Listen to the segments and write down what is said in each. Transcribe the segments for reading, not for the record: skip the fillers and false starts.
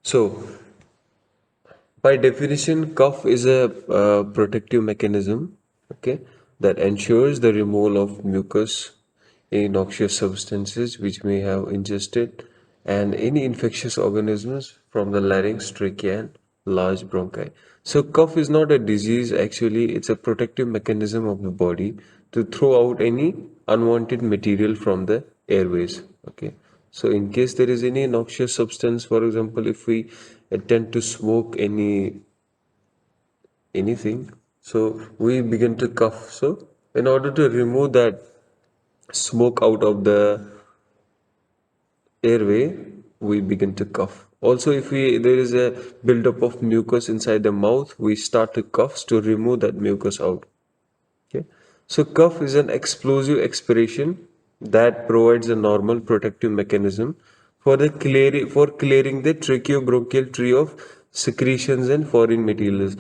So, by definition, cough is a protective mechanism, okay, that ensures the removal of mucus, any noxious substances which may have ingested, and any infectious organisms from the larynx, trachea, and large bronchi. So, cough is not a disease, actually, it's a protective mechanism of the body to throw out any unwanted material from the airways, okay. So, in case there is any noxious substance, for example, if we tend to smoke anything, so we begin to cough. So, in order to remove that smoke out of the airway, we begin to cough. Also, if we there is a buildup of mucus inside the mouth, we start to cough to remove that mucus out. Okay. So cough is an explosive expiration that provides a normal protective mechanism for clearing the tracheobronchial tree of secretions and foreign materials.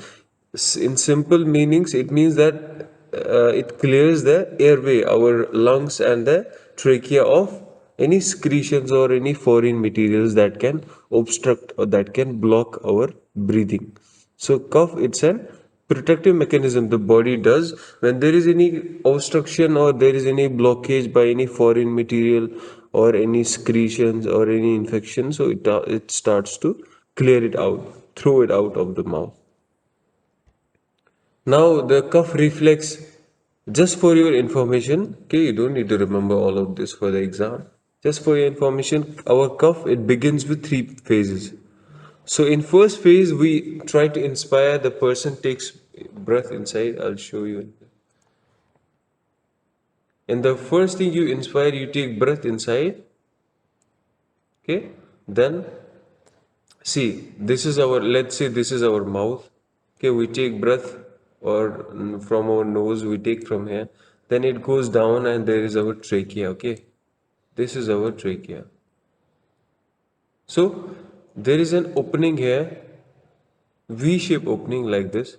In simple meanings, it means that it clears the airway, our lungs and the trachea of any secretions or any foreign materials that can obstruct or that can block our breathing. So cough, it's an protective mechanism the body does when there is any obstruction or there is any blockage by any foreign material or any secretions or any infection. So it starts to clear it out, throw it out of the mouth. Now the cough reflex, just for your information, okay, you don't need to remember all of this for the exam. Just for your information, our cough, it begins with three phases. So in first phase, we try to inspire, the person takes breath inside. I'll show you. In the first thing you inspire, you take breath inside. Okay. Then see, this is our, let's say this is our mouth. Okay, we take breath or from our nose, we take from here. Then it goes down and there is our trachea. Okay. This is our trachea. So there is an opening here, V-shape opening like this.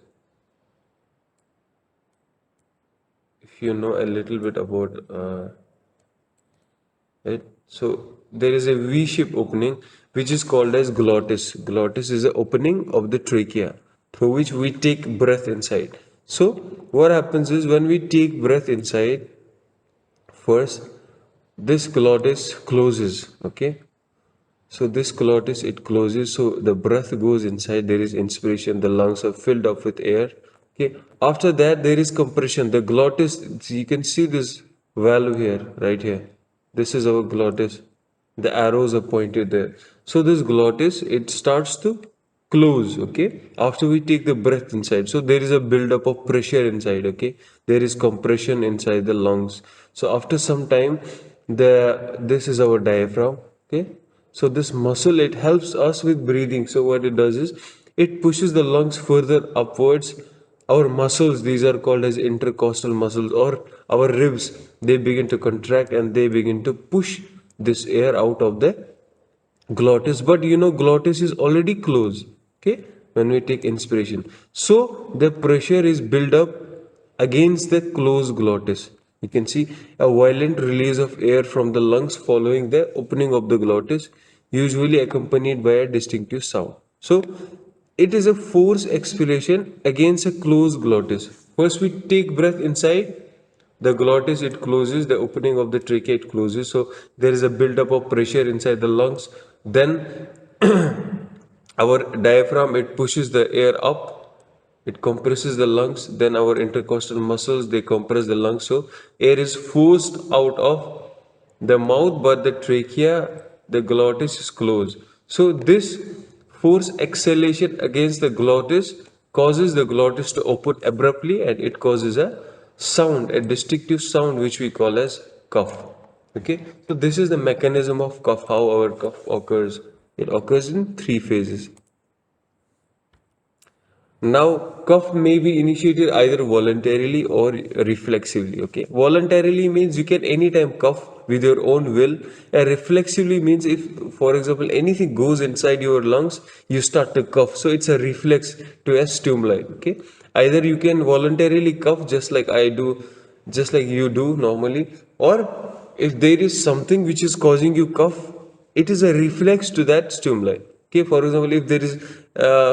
If you know a little bit about it, so there is a V-shaped opening which is called as glottis. Glottis is the opening of the trachea through which we take breath inside. So what happens is when we take breath inside, first this glottis closes, okay. So this glottis, it closes, so the breath goes inside, there is inspiration, the lungs are filled up with air. Okay. After that, there is compression. The glottis, you can see this valve here, right here. This is our glottis. The arrows are pointed there. So this glottis, it starts to close, okay, after we take the breath inside. So there is a buildup of pressure inside, okay. There is compression inside the lungs. So after some time, this is our diaphragm, okay. So this muscle, it helps us with breathing. So what it does is it pushes the lungs further upwards. Our muscles, these are called as intercostal muscles, or our ribs, they begin to contract and they begin to push this air out of the glottis. But you know, glottis is already closed, okay, when we take inspiration. So the pressure is built up against the closed glottis. You can see a violent release of air from the lungs following the opening of the glottis, usually accompanied by a distinctive sound. So it is a forced expiration against a closed glottis. First we take breath inside, the glottis, it closes, the opening of the trachea, it closes, so there is a buildup of pressure inside the lungs. Then our diaphragm, it pushes the air up, it compresses the lungs. Then our intercostal muscles, they compress the lungs, so air is forced out of the mouth, but the trachea, the glottis is closed. So this force exhalation against the glottis causes the glottis to open abruptly, and it causes a sound, a distinctive sound, which we call as cough. Okay, so this is the mechanism of cough, how our cough occurs. It occurs in three phases. Now, cough may be initiated either voluntarily or reflexively. Okay, voluntarily means you can anytime cough with your own will, and reflexively means if, for example, anything goes inside your lungs, you start to cough. So it's a reflex to a stimuli. Okay, either you can voluntarily cough just like I do, just like you do normally, or if there is something which is causing you cough, it is a reflex to that stimuli. Okay, for example, if there is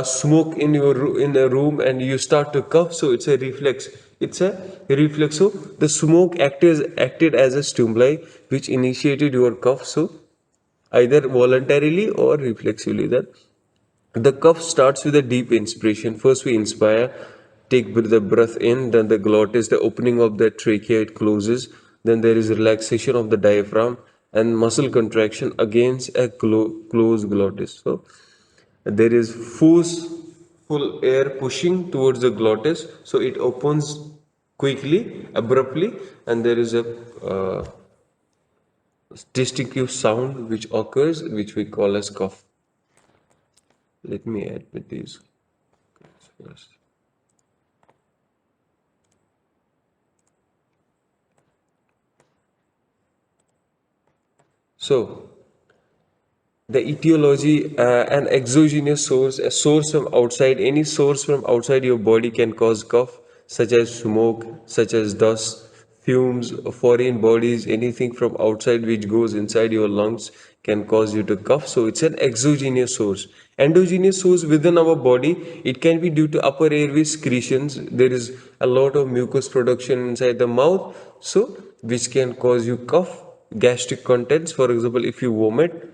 smoke in in a room and you start to cough, so it's a reflex. It's a reflex. So the smoke acted as a stimuli which initiated your cough. So either voluntarily or reflexively. Then the cough starts with a deep inspiration. First, we inspire, take the breath in, then the glottis, the opening of the trachea, it closes. Then there is relaxation of the diaphragm and muscle contraction against a closed glottis. So there is forceful air pushing towards the glottis, so it opens quickly, abruptly, and there is a distinctive sound which occurs, which we call as cough. Let me add with these first. So, the etiology, an exogenous source, a source from outside, any source from outside your body can cause cough, such as smoke, such as dust, fumes, foreign bodies, anything from outside which goes inside your lungs can cause you to cough. So it's an exogenous source. Endogenous source within our body, it can be due to upper airway secretions. There is a lot of mucus production inside the mouth, so which can cause you cough. Gastric contents, for example, if you vomit,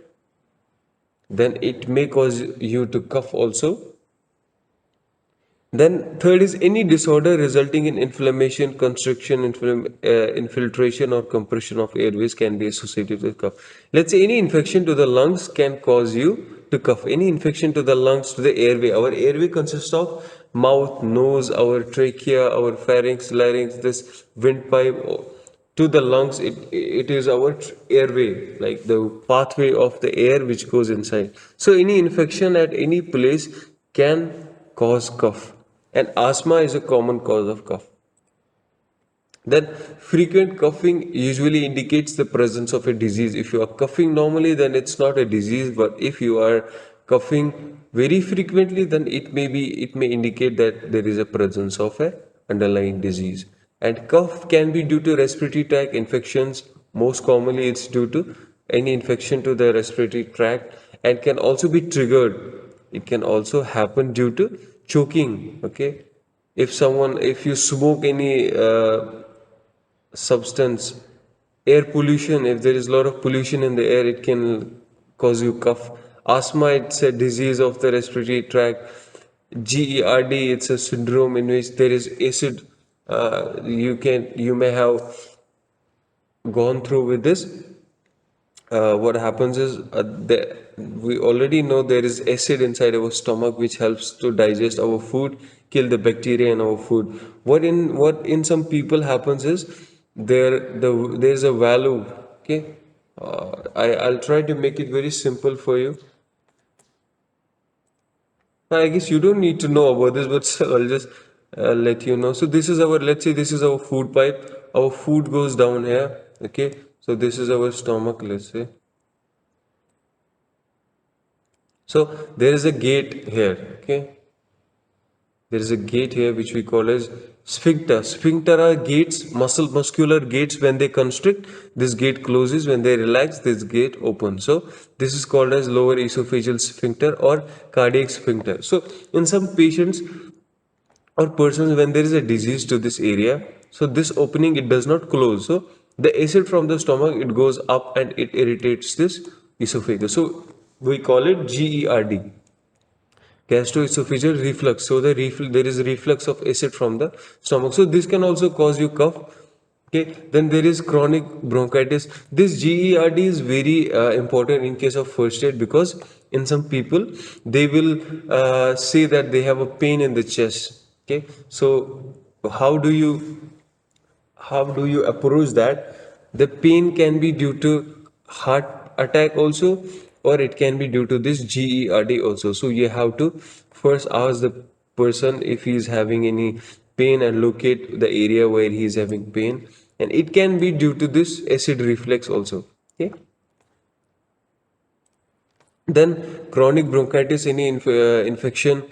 then it may cause you to cough also. Then third is any disorder resulting in inflammation, constriction, infiltration or compression of airways can be associated with cough. Let's say any infection to the lungs can cause you to cough. Any infection to the lungs, to the airway. Our airway consists of mouth, nose, our trachea, our pharynx, larynx, this windpipe. To the lungs, it is our airway, like the pathway of the air which goes inside. So any infection at any place can cause cough, and asthma is a common cause of cough. Then frequent coughing usually indicates the presence of a disease. If you are coughing normally, then it's not a disease, but if you are coughing very frequently, then it may indicate that there is a presence of a underlying disease. And cough can be due to respiratory tract infections. Most commonly it's due to any infection to the respiratory tract, and can also be triggered. It can also happen due to choking. Okay, if you smoke any substance, air pollution, if there is a lot of pollution in the air, it can cause you cough. Asthma, it's a disease of the respiratory tract. GERD, it's a syndrome in which there is acid. You may have gone through with this. What happens is, we already know there is acid inside our stomach which helps to digest our food, kill the bacteria in our food. What in some people happens is, there's a value. Okay, I'll try to make it very simple for you. I guess you don't need to know about this, but I'll just let you know. So this is our, let's say this is our food pipe. Our food goes down here. Okay, so this is our stomach, let's say. So there is a gate here. Okay, there is a gate here which we call as sphincter. Sphincter are gates, muscular gates. When they constrict, this gate closes. When they relax, this gate opens. So this is called as lower esophageal sphincter or cardiac sphincter. So in some patients or persons, when there is a disease to this area, so this opening, it does not close. So the acid from the stomach, it goes up and it irritates this esophagus. So we call it GERD, gastroesophageal reflux. So there is reflux of acid from the stomach, so this can also cause you cough. Okay, then there is chronic bronchitis. This GERD is very important in case of first aid, because in some people they will say that they have a pain in the chest. Okay, so how do you how do you approach that? The pain can be due to heart attack also, or it can be due to this GERD also. So you have to first ask the person if he is having any pain and locate the area where he is having pain, and it can be due to this acid reflux also. Okay, then chronic bronchitis, any infection,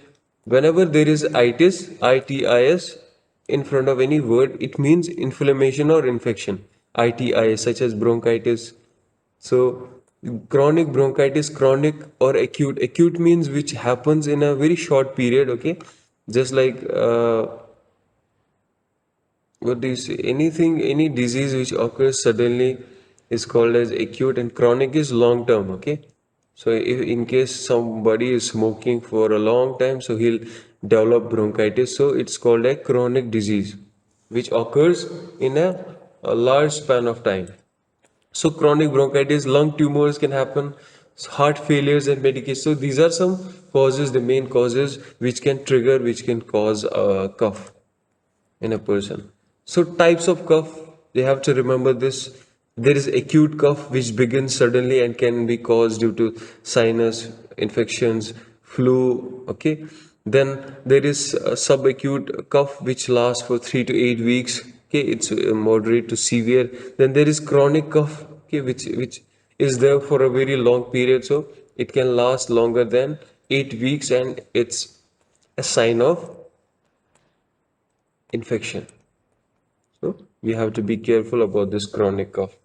whenever there is itis in front of any word, it means inflammation or infection. Itis, such as bronchitis. So Chronic bronchitis, chronic or acute. Acute means which happens in a very short period, okay? Just like what do you say? Anything, any disease which occurs suddenly is called as acute, and chronic is long term, okay? So if in case somebody is smoking for a long time, so he'll develop bronchitis. So it's called a chronic disease, which occurs in a large span of time. So chronic bronchitis, lung tumors can happen, heart failures and medication. So these are some causes, the main causes which can trigger, which can cause a cough in a person. So types of cough, they have to remember this. There is acute cough which begins suddenly and can be caused due to sinus infections, flu, okay. Then there is a subacute cough which lasts for 3 to 8 weeks, okay. It's moderate to severe. Then there is chronic cough, okay, which is there for a very long period, so it can last longer than 8 weeks, and it's a sign of infection. So we have to be careful about this chronic cough.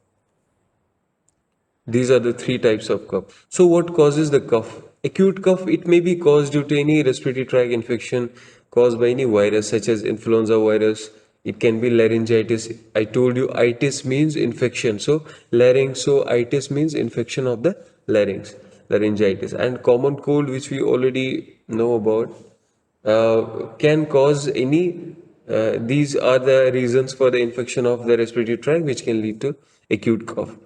These are the three types of cough. So what causes the cough? Acute cough, it may be caused due to any respiratory tract infection caused by any virus such as influenza virus. It can be laryngitis. I told you itis means infection. So larynxitis means infection of the larynx, laryngitis. And common cold, which we already know about, can cause any these are the reasons for the infection of the respiratory tract which can lead to acute cough.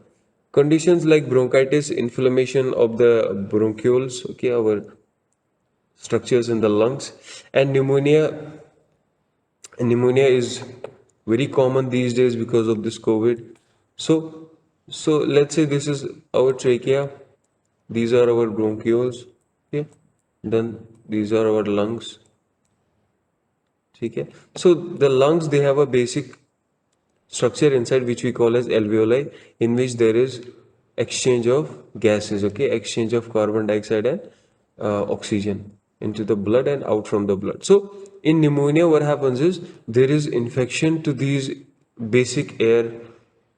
Conditions like bronchitis, inflammation of the bronchioles, okay, our structures in the lungs, and pneumonia. Pneumonia is very common these days because of this COVID. So let's say this is our trachea, these are our bronchioles, okay, then these are our lungs. Okay. So the lungs, they have a basic structure inside which we call as alveoli, in which there is exchange of gases, okay, exchange of carbon dioxide and oxygen into the blood and out from the blood. So in pneumonia, what happens is there is infection to these basic air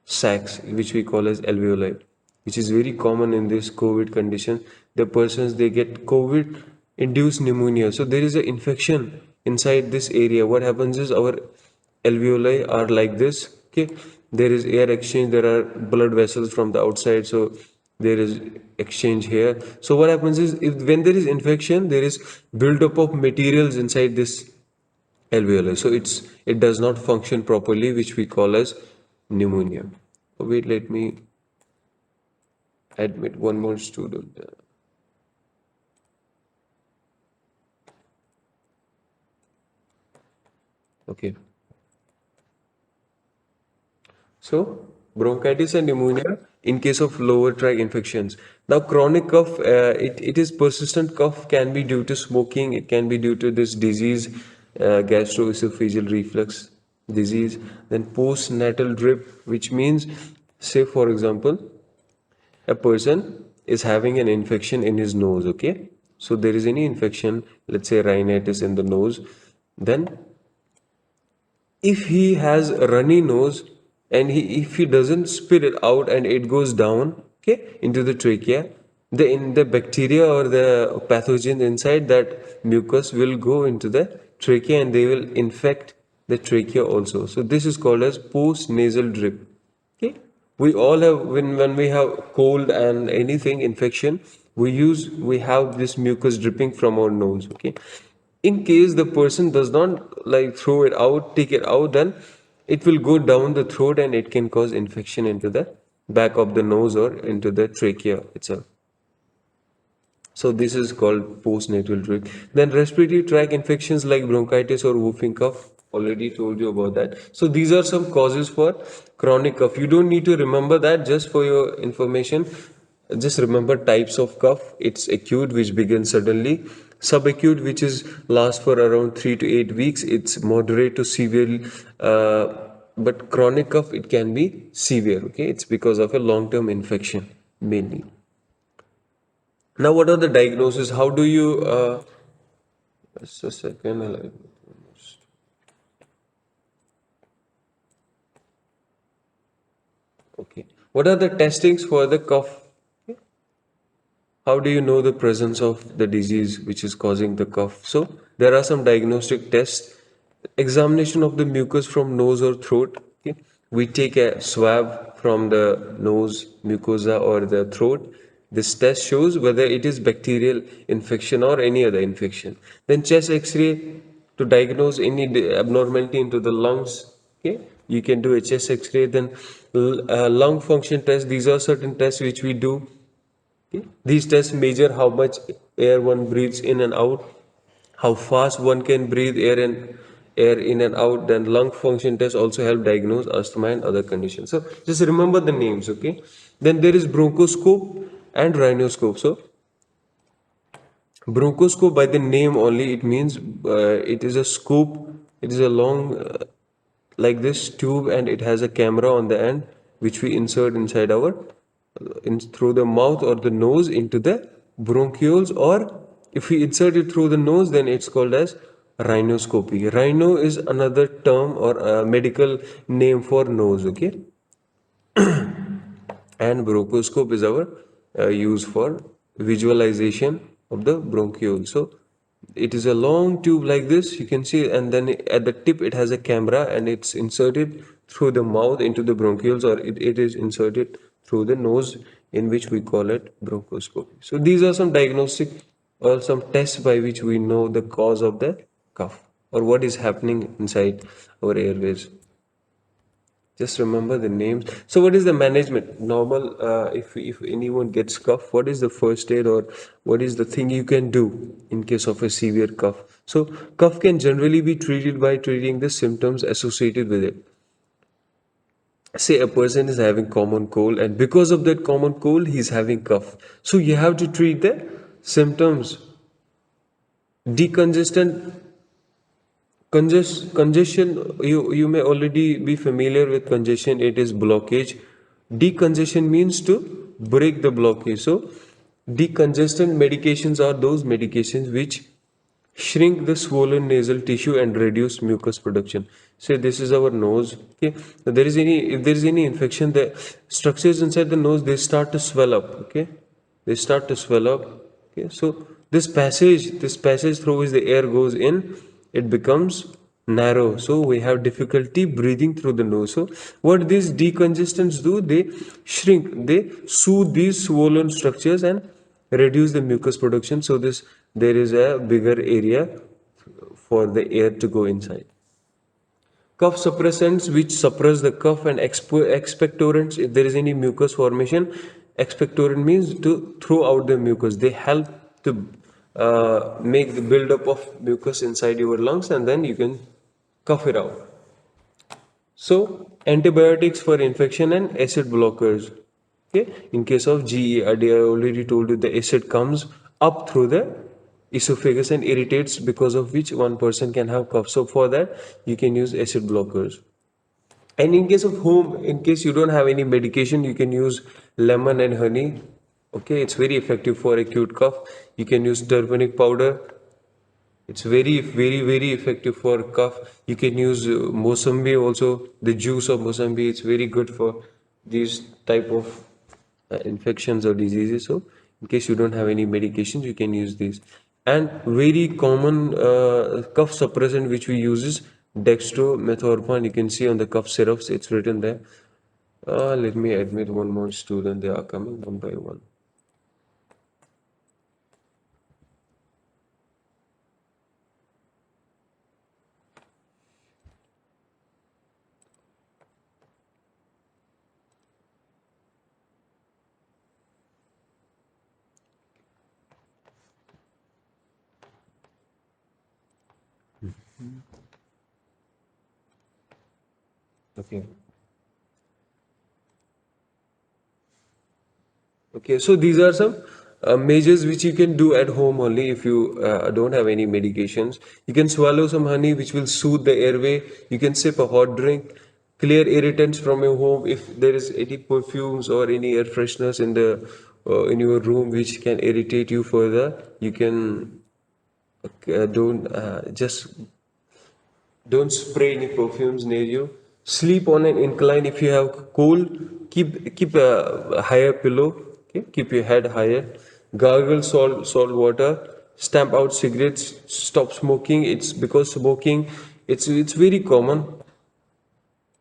sacs which we call as alveoli, which is very common in this COVID condition. The persons, they get COVID induced pneumonia, so there is an infection inside this area. What happens is our alveoli are like this, okay. There is air exchange, there are blood vessels from the outside, so there is exchange here. So what happens is, if when there is infection, there is buildup of materials inside this alveoli, so it does not function properly, which we call as pneumonia. Wait, let me admit one more student. Okay. So, bronchitis and pneumonia in case of lower tract infections. Now, chronic cough, it is persistent cough, can be due to smoking, it can be due to this disease, gastroesophageal reflux disease. Then postnatal drip, which means, say for example, a person is having an infection in his nose, okay? So there is any infection, let's say rhinitis in the nose, then if he has a runny nose and if he doesn't spit it out and it goes down, okay, into the trachea, the bacteria or the pathogen inside that mucus will go into the trachea and they will infect the trachea also. So this is called as post nasal drip. Okay, we all have, when we have cold and anything infection, we have this mucus dripping from our nose, okay. In case the person does not like throw it out, take it out, then it will go down the throat and it can cause infection into the back of the nose or into the trachea itself. So this is called postnatal drip. Then respiratory tract infections like bronchitis or whooping cough. Already told you about that. So these are some causes for chronic cough. You don't need to remember that, just for your information. Just remember types of cough. It's acute, which begins suddenly. Subacute, which is last for around 3 to 8 weeks. It's moderate to severe. But chronic cough, it can be severe. Okay, it's because of a long-term infection mainly. Now, what are the diagnoses? How do you? Just a second. Okay. What are the testings for the cough? how do you know the presence of the disease which is causing the cough? So there are some diagnostic tests. Examination of the mucus from nose or throat. Okay. We take a swab from the nose mucosa or the throat. This test shows whether it is bacterial infection or any other infection. Then chest X-ray to diagnose any abnormality into the lungs. Okay, you can do a chest X-ray. Then lung function test. These are certain tests which we do. Okay. These tests measure how much air one breathes in and out, how fast one can breathe air in and out. Then lung function tests also help diagnose asthma and other conditions. So just remember the names, okay? Then there is bronchoscope and rhinoscope. So bronchoscope, by the name only, it means it is a scope. It is a long like this tube, and it has a camera on the end which we insert inside our through the mouth or the nose into the bronchioles, or if we insert it through the nose, then it's called as rhinoscopy. Rhino is another term or a medical name for nose, okay? And bronchoscope is our use for visualization of the bronchiole. So it is a long tube like this, you can see, and then at the tip it has a camera, and it's inserted through the mouth into the bronchioles, or it is inserted through the nose, in which we call it bronchoscopy. So these are some diagnostic or some tests by which we know the cause of the cough or what is happening inside our airways. Just remember the names. So what is the management? Normal, if anyone gets cough, what is the first aid, or what is the thing you can do in case of a severe cough? So cough can generally be treated by treating the symptoms associated with it. Say a person is having common cold, and because of that common cold he's having cough. So you have to treat the symptoms. Decongestant congestion, you may already be familiar with congestion. It is blockage. Decongestion means to break the blockage. So decongestant medications are those medications which shrink the swollen nasal tissue and reduce mucus production. Say this is our nose, okay? If there is any infection, the structures inside the nose, they start to swell up, okay? They start to swell up, okay? So this passage through which the air goes in, it becomes narrow, so we have difficulty breathing through the nose. So what these decongestants do, they shrink, they soothe these swollen structures and reduce the mucus production, so this there is a bigger area for the air to go inside. Cough suppressants, which suppress the cough, and expectorants, if there is any mucus formation. Expectorant means to throw out the mucus. They help to make the buildup of mucus inside your lungs, and then you can cough it out. So antibiotics for infection and acid blockers. Okay, in case of GE, I already told you the acid comes up through the esophagus and irritates, because of which one person can have cough. So for that, you can use acid blockers. And in case of home, in case you don't have any medication, you can use lemon and honey. Okay, it's very effective for acute cough. You can use turmeric powder. It's very effective for cough. You can use Mosambi also, the juice of Mosambi. It's very good for these type of infections or diseases. So in case you don't have any medications, you can use these. And very common cough suppressant which we use is dextromethorphan. You can see on the cough syrups, it's written there. Let me admit one more student. They are coming one by one. Okay. Okay, so these are some measures which you can do at home only if you don't have any medications. You can swallow some honey which will soothe the airway. You can sip a hot drink, clear irritants from your home. If there is any perfumes or any air fresheners in your room which can irritate you further, you can don't just don't spray any perfumes near you. Sleep on an incline if you have cold. Keep a higher pillow. Okay? Keep your head higher. gargle salt water, stamp out cigarettes, stop smoking. It's because smoking, it's very common.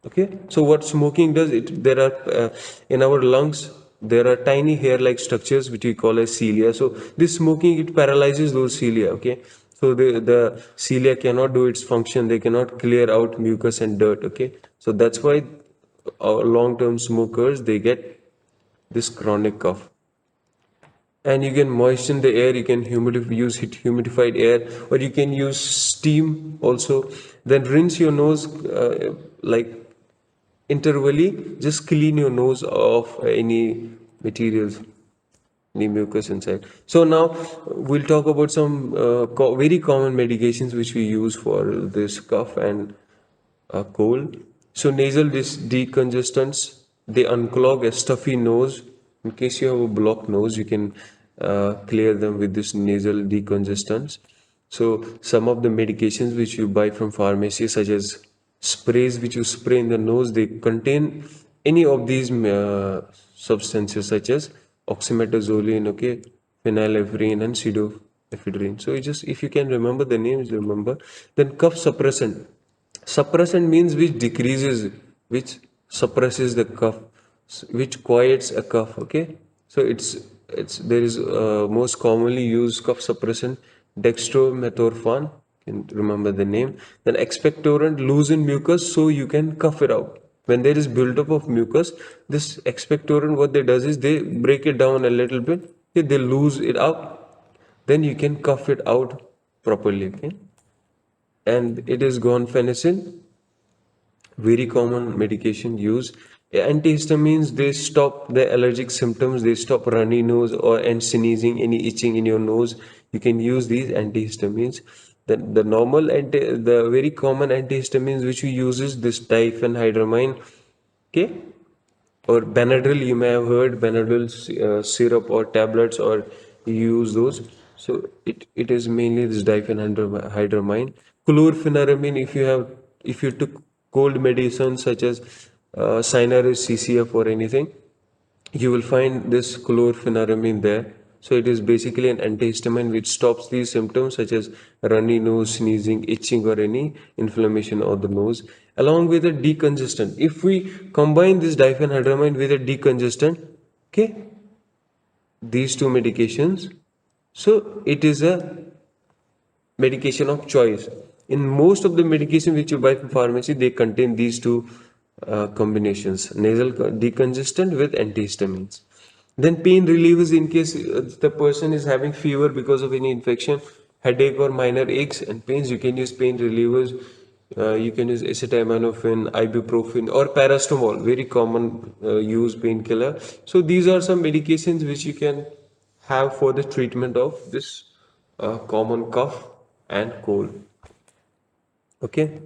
Okay, so what smoking does, it there are in our lungs there are tiny hair like structures which we call as cilia. So this smoking, it paralyzes those cilia. Okay, so the cilia cannot do its function, they cannot clear out mucus and dirt. Okay, so that's why long term smokers, they get this chronic cough. And you can moisten the air, you can use humidified air, or you can use steam also. Then rinse your nose, like intervally, just clean your nose of any materials, any mucus inside. So now we'll talk about some very common medications which we use for this cough and cold. So nasal decongestants, they unclog a stuffy nose. In case you have a blocked nose, you can clear them with this nasal decongestants. So some of the medications which you buy from pharmacy, such as sprays which you spray in the nose, they contain any of these substances such as oxymetazoline, okay, phenylephrine and pseudoephedrine. So you just, if you can remember the names, remember. Then cough suppressant. Suppressant means which decreases, which suppresses the cough, which quiets a cough. Okay, so it's there is most commonly used cough suppressant dextromethorphan. Can remember the name. Then expectorant loosen mucus so you can cough it out. When there is buildup of mucus, this expectorant, what they does is they break it down a little bit. Okay, they lose it out. Then you can cough it out properly. Okay, and it is guanfacine, very common medication used. Antihistamines, they stop the allergic symptoms, they stop runny nose or and sneezing, any itching in your nose. You can use these antihistamines. Then the very common antihistamines which we use is this diphenhydramine. Okay, or Benadryl, you may have heard Benadryl syrup or tablets, or you use those. So it is mainly this diphenhydramine. Chlorpheniramine, if you took cold medicine such as Sinarus, CCF or anything, you will find this chlorpheniramine there. So it is basically an antihistamine which stops these symptoms such as runny nose, sneezing, itching, or any inflammation of the nose, along with a decongestant. If we combine this diphenhydramine with a decongestant, okay, these two medications, so it is a medication of choice. In most of the medication which you buy from pharmacy, they contain these two combinations: nasal decongestant with antihistamines. Then pain relievers, in case the person is having fever because of any infection, headache or minor aches and pains, you can use pain relievers. You can use acetaminophen, ibuprofen or paracetamol, very common use painkiller. So these are some medications which you can have for the treatment of this common cough and cold. Okay.